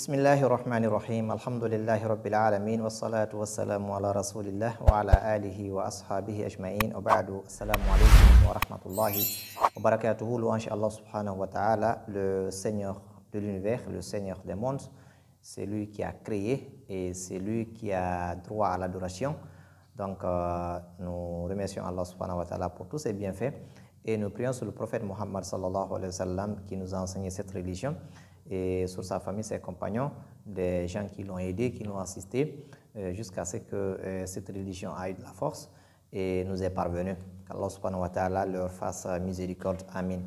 Bismillahirrahmanirrahim. Alhamdulillahi rabbil alamin. Wassalatu wassalamu ala rasulillah wa ala alihi wa ashabihi ajma'in. Wa ba'du. Assalamu alaykum wa rahmatullahi wa barakatuhu. Louange Allah subhanahu wa ta'ala, le Seigneur de l'univers, le Seigneur des mondes. C'est lui qui a créé et c'est lui qui a droit à l'adoration. Donc, nous remercions Allah subhanahu wa ta'ala pour tous ses bienfaits et nous prions sur le prophète Muhammad sallallahu alayhi wa sallam qui nous a enseigné cette religion et sur sa famille, ses compagnons, des gens qui l'ont aidé, qui l'ont assisté jusqu'à ce que cette religion ait de la force et nous est parvenue. Qu'Allah subhanahu wa ta'ala leur fasse miséricorde. Amin.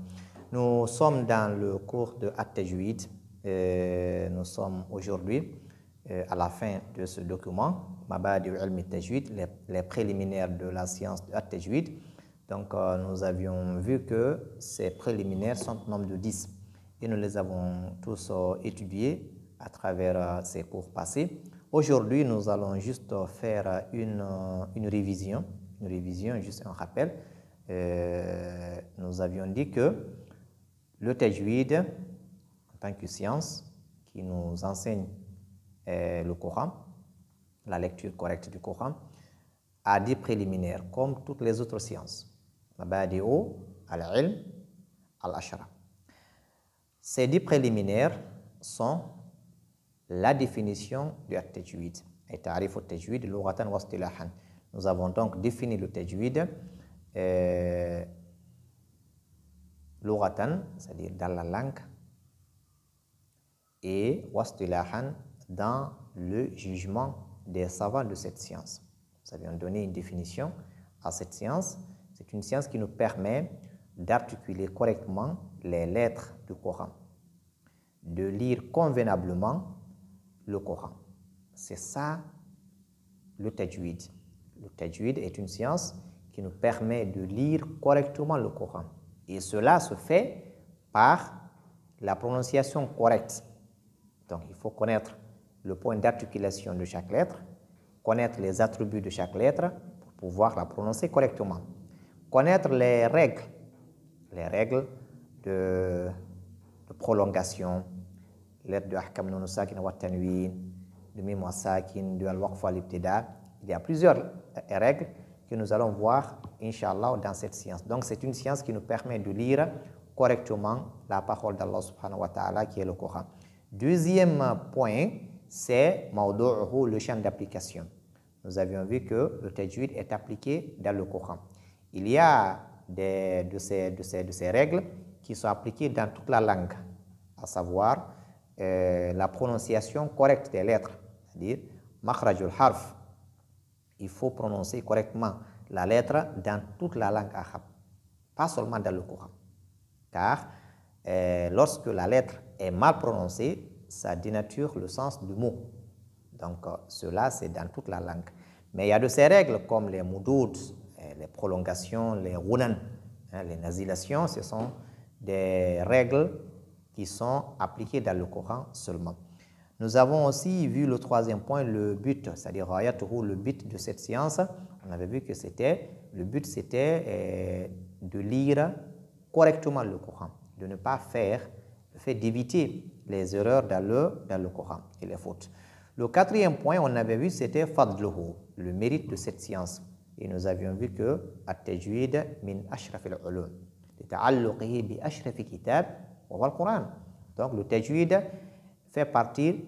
Nous sommes dans le cours de At-Tajwid. Nous sommes aujourd'hui à la fin de ce document, Mabadi al Tajwid, les préliminaires de la science de At-Tajwid. Donc, nous avions vu que ces préliminaires sont au nombre de 10 et nous les avons tous étudiés à travers ces cours passés. Aujourd'hui, nous allons juste faire une révision, juste un rappel. Nous avions dit que le Tajwid, en tant que science qui nous enseigne le Coran, la lecture correcte du Coran, a des préliminaires comme toutes les autres sciences. Mabadi'u al-ilm al-ashra. Ces 10 préliminaires sont la définition du Tajwid. Et ta'rif al-Tajwid lughatan wa istilahan. Nous avons donc défini le Tajwid lughatan, c'est-à-dire dans la langue, et wa istilahan dans le jugement des savants de cette science. Nous avions donné une définition à cette science. C'est une science qui nous permet d'articuler correctement les lettres du Coran, de lire convenablement le Coran. C'est ça le Tajwid. Le Tajwid est une science qui nous permet de lire correctement le Coran. Et cela se fait par la prononciation correcte. Donc, il faut connaître le point d'articulation de chaque lettre, connaître les attributs de chaque lettre pour pouvoir la prononcer correctement. Connaître les règles de prolongation, lettres de Ahkam Nun Sakin wa Tanwin, de Mim wa Sakin, de Al-Waqf al-Ibtida. Il y a plusieurs règles que nous allons voir, Inch'Allah, dans cette science. Donc, c'est une science qui nous permet de lire correctement la parole d'Allah subhanahu wa ta'ala qui est le Coran. Deuxième point, c'est Mawdu'uhu, le champ d'application. Nous avions vu que le Tajwid est appliqué dans le Coran. Il y a de ces règles qui sont appliquées dans toute la langue, à savoir la prononciation correcte des lettres, c'est-à-dire makhrajul harf. Il faut prononcer correctement la lettre dans toute la langue arabe, pas seulement dans le Coran. Car lorsque la lettre est mal prononcée, ça dénature le sens du mot. Donc, cela, c'est dans toute la langue. Mais il y a de ces règles comme les moudoud, les prolongations, les runan, les nasilations, ce sont des règles qui sont appliquées dans le Coran seulement. Nous avons aussi vu le troisième point, le but, c'est-à-dire le but de cette science. On avait vu que le but c'était de lire correctement le Coran, de ne pas d'éviter les erreurs dans le Coran et les fautes. Le quatrième point, on avait vu, c'était fadluhu, le mérite de cette science. Et nous avions vu que At-Tajwid min ashrafil ulum, lita'alluqihi bi ashrafi kitab wa al-Quran. Donc le Tajwid fait partie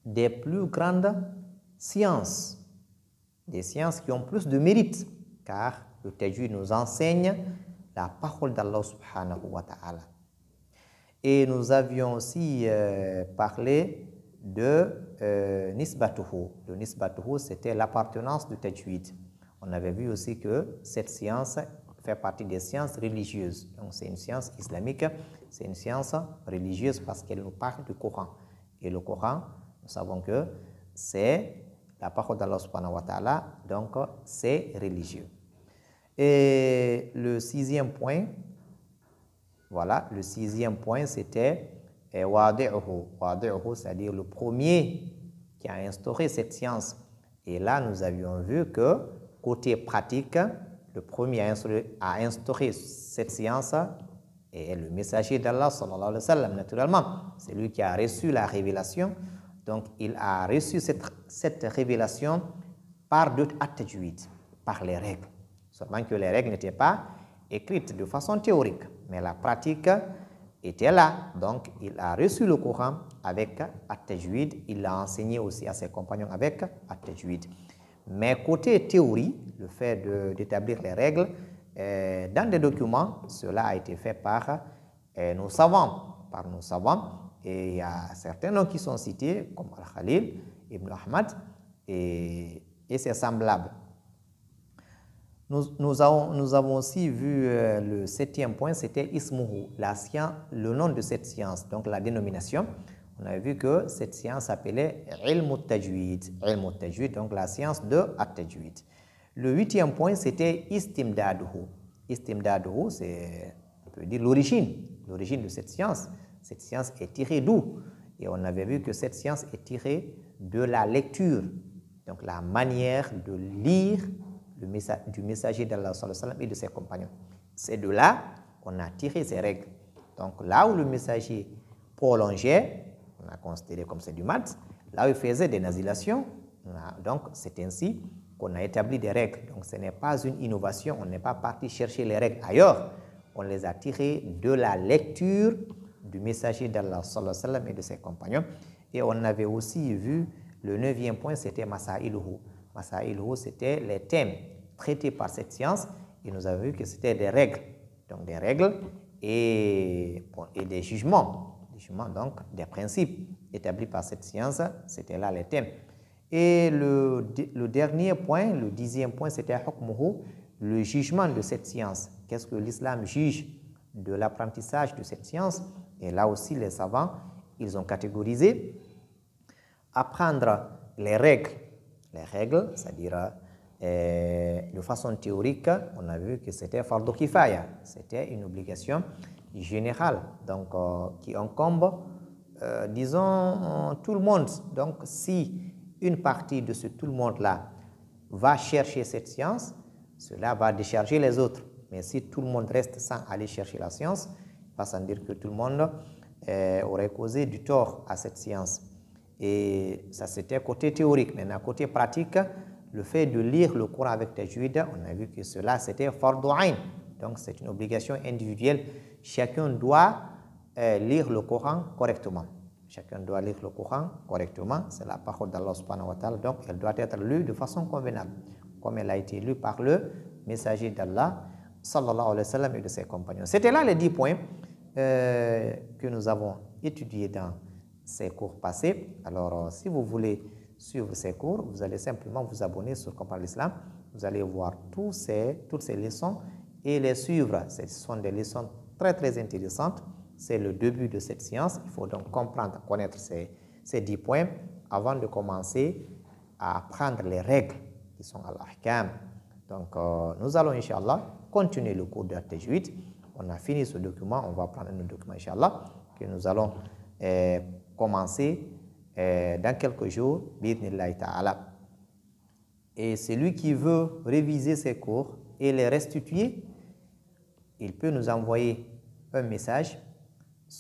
des plus grandes sciences, des sciences qui ont plus de mérite, car le Tajwid nous enseigne la parole d'Allah subhanahu wa ta'ala. Et nous avions aussi parlé de Nisbatuhu. Le Nisbatuhu, c'était l'appartenance du Tajwid. On avait vu aussi que cette science fait partie des sciences religieuses. Donc, c'est une science islamique, c'est une science religieuse parce qu'elle nous parle du Coran. Et le Coran, nous savons que c'est la parole d'Allah subhanahu wa ta'ala, donc c'est religieux. Et le sixième point, voilà, le sixième point, c'était Wadi'uhu, c'est-à-dire le premier qui a instauré cette science. Et là, nous avions vu que, côté pratique, le premier à instaurer cette science, est le messager d'Allah, sallallahu alayhi wa sallam, naturellement. C'est lui qui a reçu la révélation. Donc, il a reçu cette révélation par d'autres at-tajwid, par les règles. Seulement que les règles n'étaient pas écrites de façon théorique, mais la pratique était là. Donc, il a reçu le Coran avec at-tajwid. Il l'a enseigné aussi à ses compagnons avec at-tajwid. Mais côté théorie, le fait d'établir les règles, dans des documents, cela a été fait par nos savants. Et il y a certains noms qui sont cités, comme Al-Khalil, Ibn Ahmad et ses semblables. Nous avons aussi vu le 7e point, c'était Ismuhu, la science, le nom de cette science, donc la dénomination. On a vu que cette science s'appelait Ilm al-Tajwid, donc la science de at-Tajwid. Le 8e point, c'était Istimdaduhu. Istimdaduhu, c'est, on peut dire, l'origine de cette science. Cette science est tirée d'où? Et on avait vu que cette science est tirée de la lecture, donc la manière de lire du messager d'Allah et de ses compagnons. C'est de là qu'on a tiré ces règles. Donc là où le messager prolongeait, on a considéré comme c'est du maths, là où il faisait des nasilations, donc c'est ainsi qu'on a établi des règles. Donc ce n'est pas une innovation, on n'est pas parti chercher les règles ailleurs, on les a tirées de la lecture du messager d'Allah et de ses compagnons. Et on avait aussi vu le 9e point, c'était Masailuhu. Masailuhu, c'était les thèmes traités par cette science, et nous avons vu que c'était des règles. Donc des règles et des jugements, donc des principes établis par cette science, c'était là les thèmes. Et le dernier point, le 10e point, c'était Hukmuhu, le jugement de cette science. Qu'est-ce que l'islam juge de l'apprentissage de cette science? Et là aussi, les savants, ils ont catégorisé apprendre les règles, c'est-à-dire de façon théorique, on a vu que c'était fardu kifaya, c'était une obligation générale, donc qui incombe, disons, tout le monde. Donc, si une partie de ce tout le monde-là va chercher cette science, cela va décharger les autres. Mais si tout le monde reste sans aller chercher la science, pas sans dire que tout le monde aurait causé du tort à cette science. Et ça, c'était côté théorique. Maintenant, côté pratique, le fait de lire le Coran avec tajwid, on a vu que cela, c'était fardu ayn. Donc, c'est une obligation individuelle. Chacun doit lire le Coran correctement. Chacun doit lire le Coran correctement. C'est la parole d'Allah subhanahu wa ta'ala. Donc, elle doit être lue de façon convenable, comme elle a été lue par le messager d'Allah, sallallahu alayhi wa sallam, et de ses compagnons. C'était là les 10 points que nous avons étudiés dans ces cours passés. Alors, si vous voulez suivre ces cours, vous allez simplement vous abonner sur Comprendre l'Islam. Vous allez voir toutes ces leçons et les suivre. Ce sont des leçons très, très intéressantes. C'est le début de cette science. Il faut donc comprendre, connaître ces 10 points avant de commencer à apprendre les règles qui sont à l'ahkam. Donc, nous allons, Inch'Allah, continuer le cours de Tajwid. On a fini ce document. On va prendre un autre document, Inch'Allah, que nous allons commencer dans quelques jours, bi'idhnillahi ta'ala. Et celui qui veut réviser ses cours et les restituer, il peut nous envoyer un message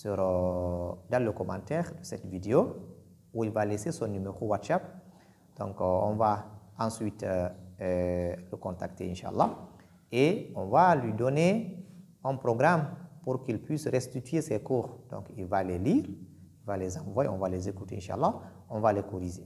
dans le commentaire de cette vidéo où il va laisser son numéro WhatsApp. Donc, on va ensuite le contacter, Inch'Allah, et on va lui donner un programme pour qu'il puisse restituer ses cours. Donc, il va les lire, il va les envoyer, on va les écouter, Inch'Allah, on va les corriger.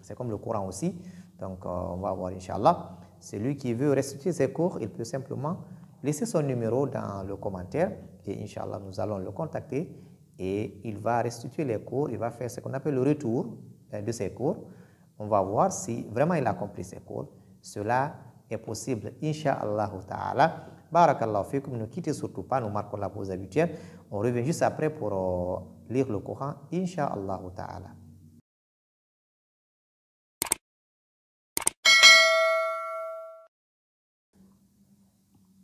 C'est comme le Coran aussi. Donc, on va voir, Inch'Allah. Celui qui veut restituer ses cours, il peut simplement laisser son numéro dans le commentaire et Inch'Allah, nous allons le contacter et il va restituer les cours, il va faire ce qu'on appelle le retour de ses cours. On va voir si vraiment il a compris ses cours. Cela est possible, Inch'Allah ta'ala. Barakallahu fikum, ne quittez surtout pas, nous marquons la pause habituelle. On revient juste après pour lire le Coran, Inch'Allah ta'ala.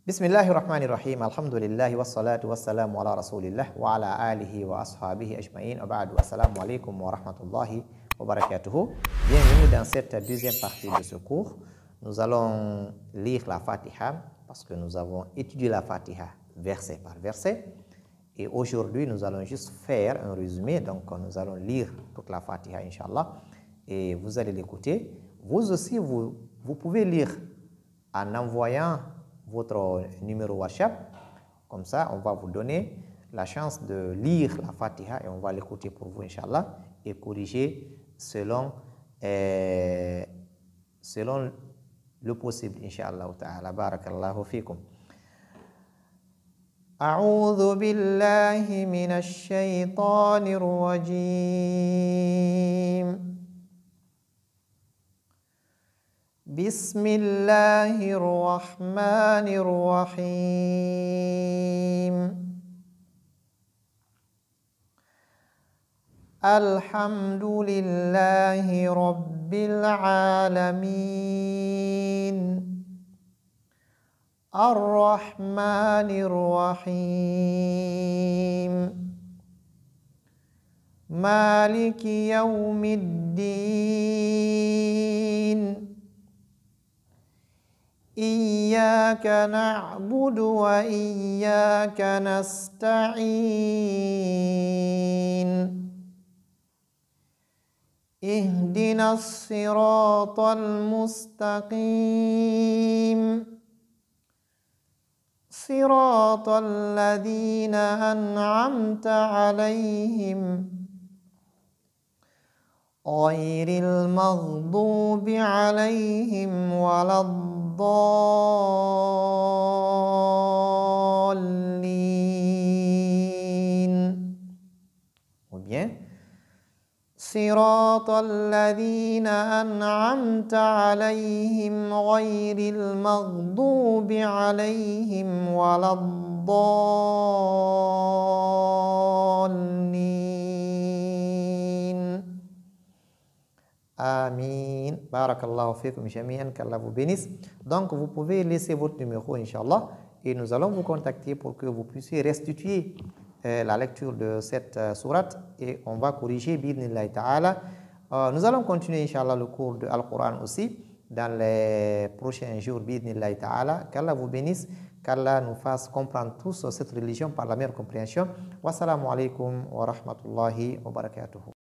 Bismillahirrahmanirrahim. Alhamdulillah wa salatu wa salamu ala rasulillah wa ala alihi wa ashabihi ajma'in. Abadu, assalamu alaikum wa rahmatullahi wa barakatuhu. Bienvenue dans cette deuxième partie de ce cours. Nous allons lire la Fatiha parce que nous avons étudié la Fatiha verset par verset. Et aujourd'hui, nous allons juste faire un résumé. Donc, nous allons lire toute la Fatiha, Inch'Allah, et vous allez l'écouter. Vous aussi, vous pouvez lire en envoyant votre numéro WhatsApp. Comme ça, on va vous donner la chance de lire la Fatiha et on va l'écouter pour vous, Inch'Allah, et corriger selon le possible, Inch'Allah ta'ala. Barakallahu fikum. أعوذ بالله من الشيطان الرجيم. بسم الله الرحمن الرحيم. الحمد لله رب العالمين. الرحمن الرحيم. مالك يوم الدين. إياك نعبد وإياك نستعين. اهدنا الصراط المستقيم. صراط الذين أنعمت عليهم غير المغضوب عليهم ولا الضالين. Ou bien صراط الذين أنعمت عليهم غير المغضوب عليهم ولا الضالين. Amin. Barakallahu fikum jami'an. Qu'Allah vous bénisse. Donc, vous pouvez laisser votre numéro, Inch'Allah, et nous allons vous contacter pour que vous puissiez restituer la lecture de cette sourate et on va corriger bi'idhnillahi ta'ala. Nous allons continuer Inch'Allah le cours de Al-Qur'an aussi dans les prochains jours bi'idhnillahi ta'ala. Qu'Allah vous bénisse, qu'Allah nous fasse comprendre tous cette religion par la meilleure compréhension. Wassalamu alaikum wa rahmatullahi wa barakatuhu.